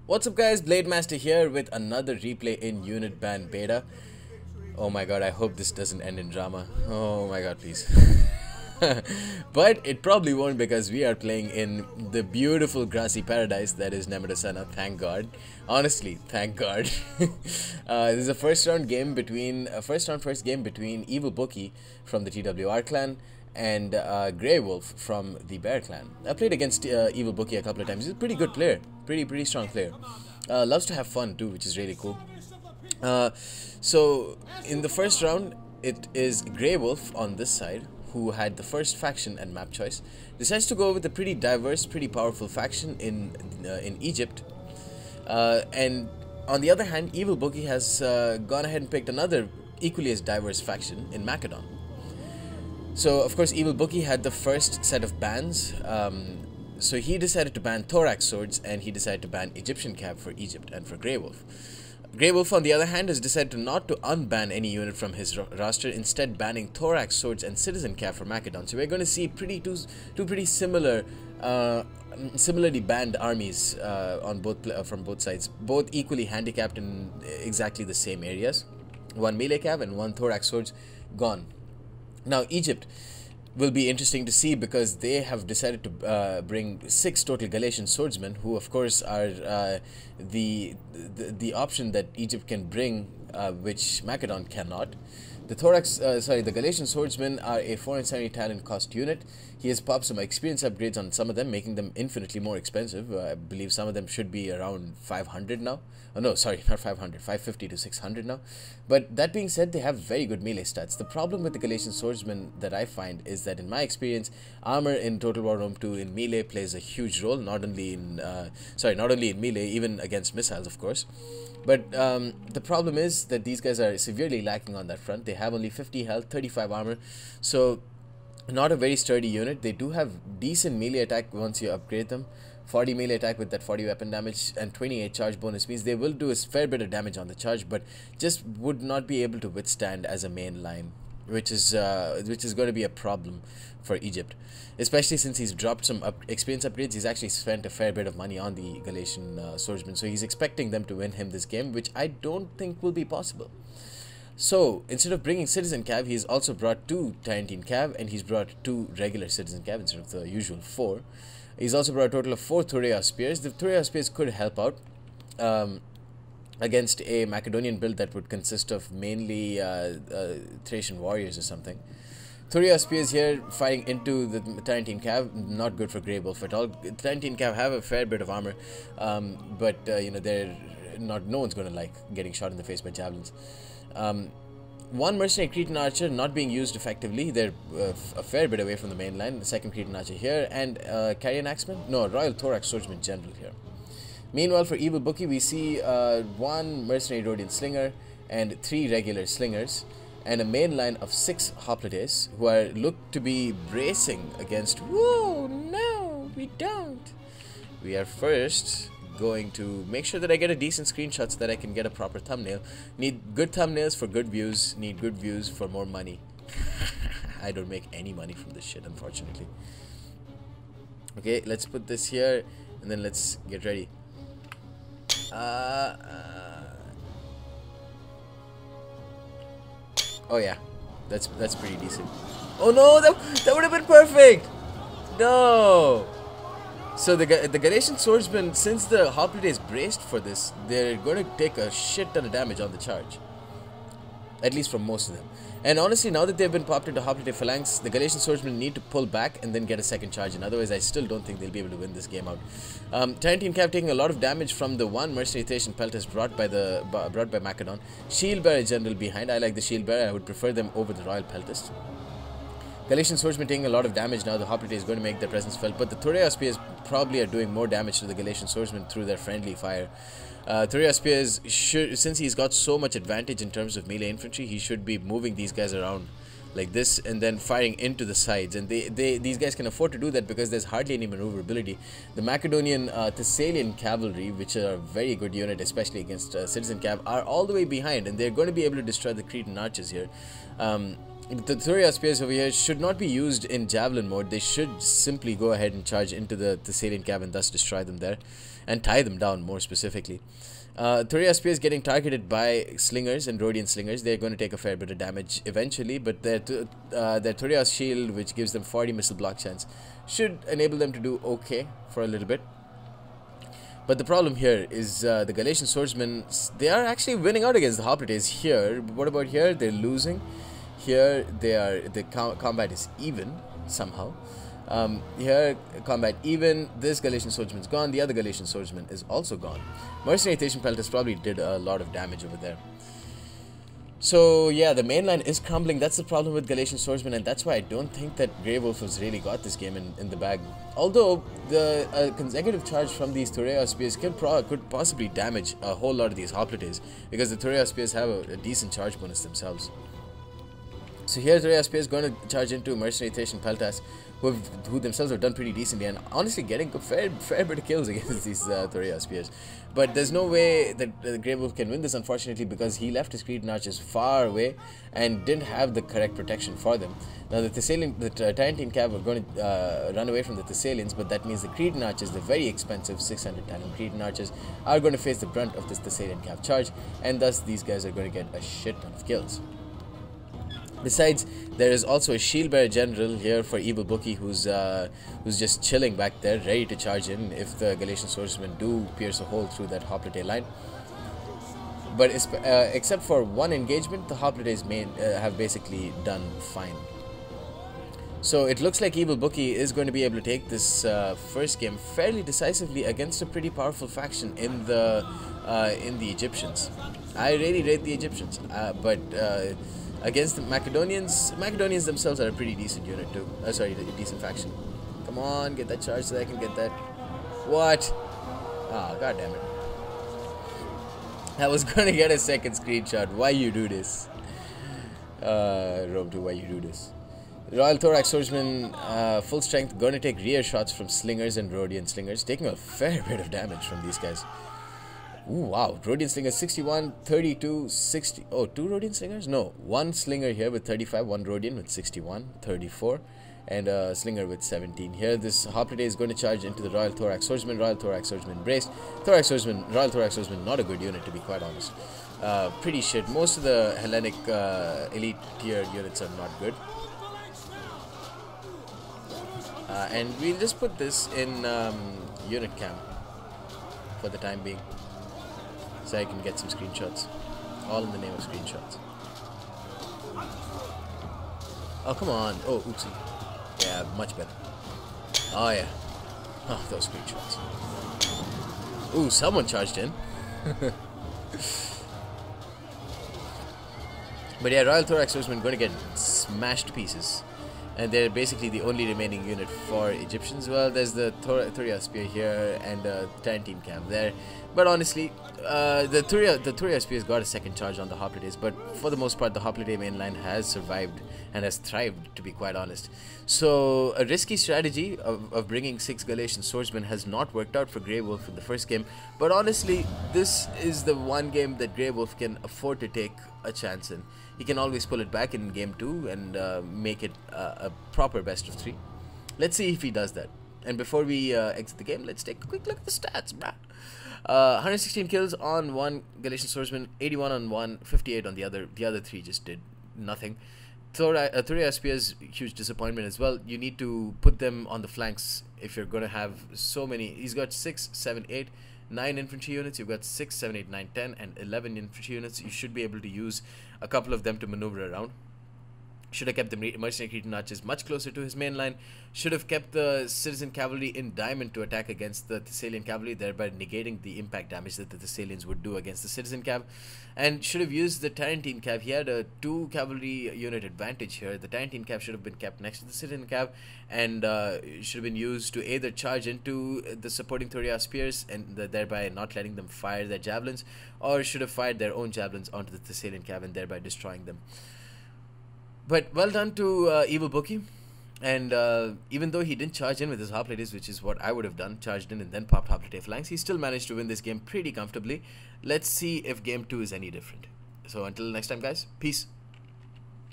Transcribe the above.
What's up guys, Blademaster here with another replay in Unit Ban Beta. Oh my god, I hope this doesn't end in drama. Oh my god, please. But it probably won't, because we are playing in the beautiful grassy paradise that is Macedon. Thank god. Honestly, thank god. This is a first game between Evilbookie from the TWR clan and Grey Wolf from the Bear clan. I played against Evilbookie a couple of times. He's a pretty good player, pretty strong player. Loves to have fun too, which is really cool. So in the first round, it is Grey Wolf on this side, who had the first faction and map choice, decides to go with a pretty diverse, pretty powerful faction in Egypt. And on the other hand, Evilbookie has gone ahead and picked another equally as diverse faction in Macedon. So of course Evilbookie had the first set of bans, so he decided to ban Thorax swords, and he decided to ban Egyptian Cav for Egypt and for Grey Wolf. Grey Wolf, on the other hand, has decided not to unban any unit from his roster, instead banning Thorax swords and Citizen Cav for Macedon. So we're going to see two pretty similar, similarly banned armies on from both sides, both equally handicapped in exactly the same areas. One melee Cav and one Thorax swords gone. Now Egypt will be interesting to see, because they have decided to bring 6 total Galatian swordsmen, who of course are the option that Egypt can bring, which Macedon cannot. The Galatian swordsmen are a 470 talent cost unit. He has popped some experience upgrades on some of them, making them infinitely more expensive. I believe some of them should be around 500 now. Oh no, sorry, not 500, 550 to 600 now. But that being said, they have very good melee stats. The problem with the Galatian swordsmen that I find is that, in my experience, armor in Total War Rome 2 in melee plays a huge role. Not only in melee, even against missiles, of course. But the problem is that these guys are severely lacking on that front. They have only 50 health, 35 armor, so not a very sturdy unit. They do have decent melee attack once you upgrade them. 40 melee attack with that 40 weapon damage and 28 charge bonus means they will do a fair bit of damage on the charge, but just would not be able to withstand as a main line, which is going to be a problem for Egypt, especially since he's dropped some experience upgrades. He's actually spent a fair bit of money on the Galatian swordsmen, so he's expecting them to win him this game, which I don't think will be possible. So instead of bringing Citizen Cav, he's also brought 2 Tarantine Cav, and he's brought 2 regular Citizen Cav instead of the usual 4. He's also brought a total of 4 Thorax spears. The Thorax spears could help out against a Macedonian build that would consist of mainly Thracian warriors or something. Thorax spears here firing into the Tarantine Cav, not good for Grey Wolf at all. Tarantine Cav have a fair bit of armor, but you know, they're not. No one's going to like getting shot in the face by javelins. One mercenary Cretan archer not being used effectively. They're a fair bit away from the main line. The second Cretan archer here, and Carrion Axeman? No, Royal Thorax Swordsman General here. Meanwhile, for Evilbookie, we see 1 mercenary Rhodian slinger and 3 regular slingers, and a main line of 6 hoplites, who are looked to be bracing against. Whoa, no, we don't. We are first going to make sure that I get a decent screenshot so that I can get a proper thumbnail. Need good thumbnails for good views, need good views for more money. I don't make any money from this shit, unfortunately. Okay, let's put this here, and then let's get ready. Oh yeah, that's pretty decent. Oh no, that would have been perfect. No. So the Galatian swordsmen, since the Hoplite is braced for this, they're going to take a shit ton of damage on the charge. At least from most of them. And honestly, now that they've been popped into Hoplite Phalanx, the Galatian swordsmen need to pull back and then get a second charge in. Otherwise, I still don't think they'll be able to win this game out. Tarantine Cav taking a lot of damage from the 1 mercenary Thracian peltist brought by Macedon. Shield Bearer General behind. I like the Shield Bearer. I would prefer them over the Royal Peltist. Galatian swordsmen taking a lot of damage now. The Hoplite is going to make their presence felt, but the Thorax spears probably are doing more damage to the Galatian swordsmen through their friendly fire. Thorax spears should, since he's got so much advantage in terms of melee infantry, he should be moving these guys around like this and then firing into the sides, and these guys can afford to do that because there's hardly any maneuverability. The Macedonian Thessalian Cavalry, which are a very good unit, especially against Citizen Cav, are all the way behind, and they're going to be able to destroy the Cretan archers here. the Thorax spears over here should not be used in javelin mode. They should simply go ahead and charge into the Thessalian cav and thus destroy them there, and tie them down more specifically. Thorax spears getting targeted by slingers and Rhodian slingers. They're going to take a fair bit of damage eventually, but their Thorax shield, which gives them 40 missile block chance, should enable them to do okay for a little bit. But the problem here is the Galatian swordsmen, they are actually winning out against the Hoplites here. But what about here? They're losing. Here the combat is even somehow. Here combat even. This Galatian swordsman is gone. The other Galatian swordsman is also gone. Mercenary Thracian Peltas probably did a lot of damage over there. So yeah, the main line is crumbling. That's the problem with Galatian swordsmen, and that's why I don't think that Grey Wolf has really got this game in the bag. Although the consecutive charge from these Thorax spears could possibly damage a whole lot of these Hoplites, because the Thorax spears have a decent charge bonus themselves. So here Thorax spears going to charge into Mercenary Thracian Peltas, who themselves have done pretty decently, and honestly getting a fair bit of kills against these Thorax spears. But there's no way that the Grey Wolf can win this, unfortunately, because he left his Cretan archers far away and didn't have the correct protection for them. Now the Tarentine cav are going to run away from the Thessalians, but that means the Cretan archers, the very expensive 600 talent Cretan archers, are going to face the brunt of this Thessalian cav charge, and thus these guys are going to get a shit ton of kills. Besides, there is also a shield bearer general here for Evilbookie, who's just chilling back there, ready to charge in if the Galatian swordsmen do pierce a hole through that Hoplite line. But except for one engagement, the Hoplites have basically done fine. So it looks like Evilbookie is going to be able to take this first game fairly decisively against a pretty powerful faction in the Egyptians. I really rate the Egyptians, but against the Macedonians themselves are a pretty decent unit too. Sorry, a decent faction. Come on, get that charge so that I can get that. What? Ah, god damn it. I was gonna get a second screenshot. Why you do this? Rome 2, why you do this? Royal Thorax swordsman, full strength, gonna take rear shots from slingers and Rhodian slingers, taking a fair bit of damage from these guys. Ooh, wow. Rhodian slingers 61, 32, 60. Oh, two Rhodian slingers? No, one slinger here with 35, one Rhodian with 61, 34, and a slinger with 17. Here, this Hoplite is going to charge into the Royal Thorax swordsman. Royal Thorax swordsman braced. Royal Thorax swordsman, not a good unit to be quite honest. Pretty shit. Most of the Hellenic elite tier units are not good. And we'll just put this in unit cam for the time being, so I can get some screenshots. All in the name of screenshots. Oh, come on. Oh, oopsie. Yeah, much better. Oh, yeah. Oh, those screenshots. Ooh, someone charged in. But yeah, Royal Thorax swordsmen going to get smashed to pieces. And they're basically the only remaining unit for Egyptians. Well, there's the Thorax spear here and Tarentine camp there. But honestly, the Thorax spear's got a second charge on the Hoplites. But for the most part, the Hoplite main line has survived and has thrived, to be quite honest. So a risky strategy of bringing 6 Galatian swordsmen has not worked out for Grey Wolf in the first game. But honestly, this is the one game that Grey Wolf can afford to take a chance in. He can always pull it back in game 2 and make it a proper best of 3. Let's see if he does that. And before we exit the game, let's take a quick look at the stats, bruh. 116 kills on one Galatian swordsman, 81 on one, 58 on the other. The other 3 just did nothing. Thorax spears, huge disappointment as well. You need to put them on the flanks if you're going to have so many. He's got 6, 7, 8, 9 infantry units. You've got 6, 7, 8, 9, 10 and 11 infantry units. You should be able to use a couple of them to maneuver around. Should have kept the mercenary Cretan archers much closer to his main line. Should have kept the citizen cavalry in diamond to attack against the Thessalian cavalry, thereby negating the impact damage that the Thessalians would do against the citizen cav. And should have used the Tarentine cav. He had a 2 cavalry unit advantage here. The Tarentine cav should have been kept next to the citizen cav and should have been used to either charge into the supporting Thorax spears and thereby not letting them fire their javelins, or should have fired their own javelins onto the Thessalian cav and thereby destroying them. But well done to Evilbookie, and even though he didn't charge in with his Hoplites, which is what I would have done, charged in and then popped Hoplite Phalanx, he still managed to win this game pretty comfortably. Let's see if game 2 is any different. So until next time guys, peace.